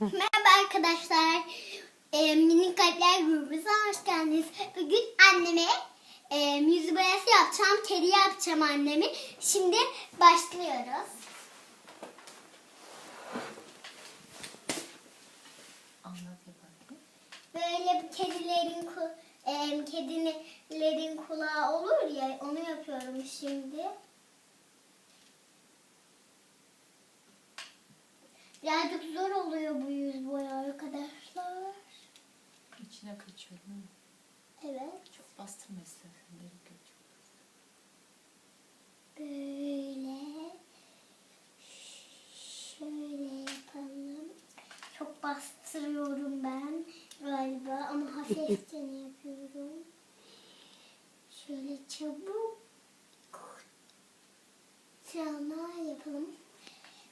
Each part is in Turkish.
Merhaba arkadaşlar. Minik Kalpler grubumuza hoş geldiniz. Bugün anneme yüzü boyası yapacağım. Kedi yapacağım annemi. Şimdi başlıyoruz. Anlat yapalım. Böyle kedilerin kulağı olur ya, onu yapıyorum şimdi. Birazcık zor oluyor bu yüz boya arkadaşlar. İçine kaçıyor değil mi? Evet. Çok bastırma istersen. Gerek yok. Böyle şöyle yapalım. Çok bastırıyorum ben galiba ama hafifçe yapıyorum. Şöyle çabuk sıralar yapalım.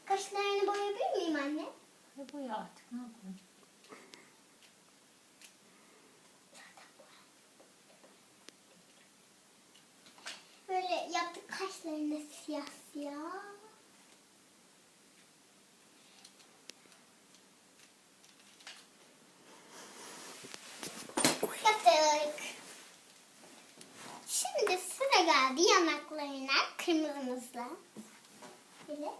Kaşlarını boyayabilir miyim anne? Boya artık ne yapalım? Böyle yaptık kaşlarını siyah siyah. Yaptık. Şimdi sıra geldi yanaklarına kırmızımızla. Böyle.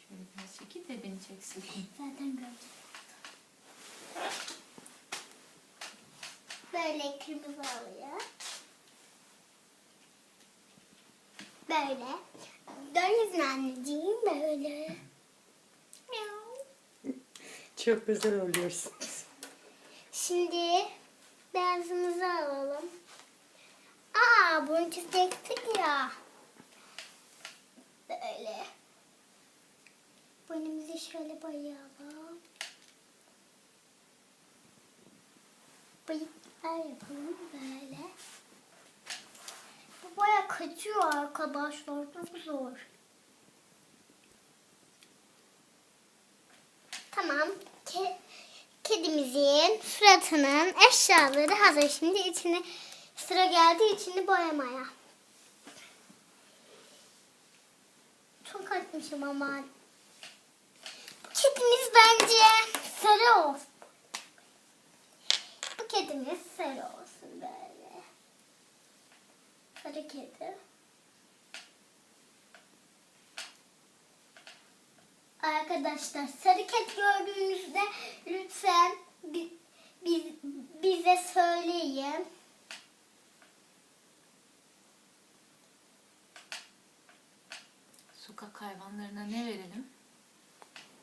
Şöyle biraz çekil de beni çeksin. Zaten gördüm. Böyle kırmızı alıyor. Böyle. Dön yüzünü anneciğim böyle. Çok güzel oluyorsunuz. Şimdi beyazımızı alalım. Bunu çizecektik ya. Böyle. Boynumuzu şöyle boyayalım. Bıyıklar yapalım böyle. Bu boya kaçıyor arkadaşlar. Çok zor. Tamam. Kedimizin suratının eşyaları hazır. Şimdi içine sıra geldi içini boyamaya. Çok açmışım ama. Kedimiz bence sarı olsun. Bu kedimiz sarı olsun böyle. Sarı kedi. Arkadaşlar sarı kedi gördüğünüzde lütfen bize söyleyin. Sokak hayvanlarına ne verelim?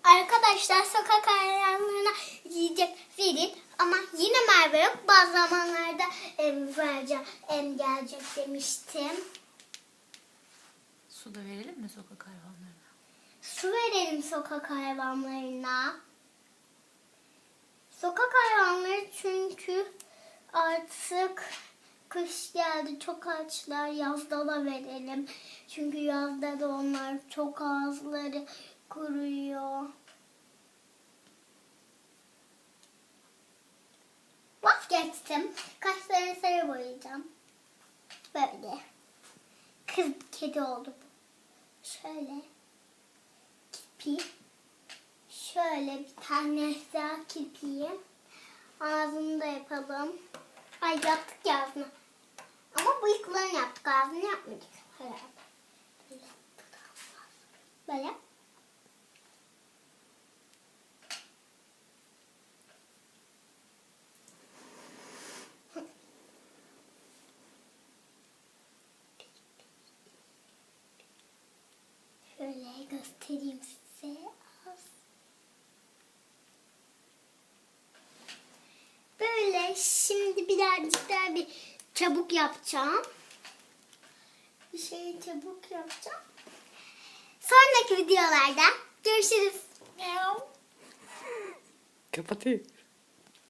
Arkadaşlar sokak hayvanlarına yiyecek verin ama yine Merve yok. Bazı zamanlarda vereceğim, gelecek demiştim. Su da verelim mi sokak hayvanlarına? Su verelim sokak hayvanlarına. Sokak hayvanları çünkü artık kış geldi, çok açlar. Yazda da verelim. Çünkü yazda da onlar çok ağızları kuruyor. Vazgeçtim. Kaşlarını sarı boyayacağım. Böyle. Kız kedi oldu bu. Şöyle. Kirpi. Şöyle bir tane daha kirpiyi. Ağzını da yapalım. Ay yaptık ya ağzını. Ama bıyıklarını yaptık. Ağzını yapmadık herhalde. Böyle. Böyle. Şöyle göstereyim size. Böyle şimdi birazcık daha bir çabuk yapacağım. Bir şeyi çabuk yapacağım. Sonraki videolarda görüşürüz. Kapatayım.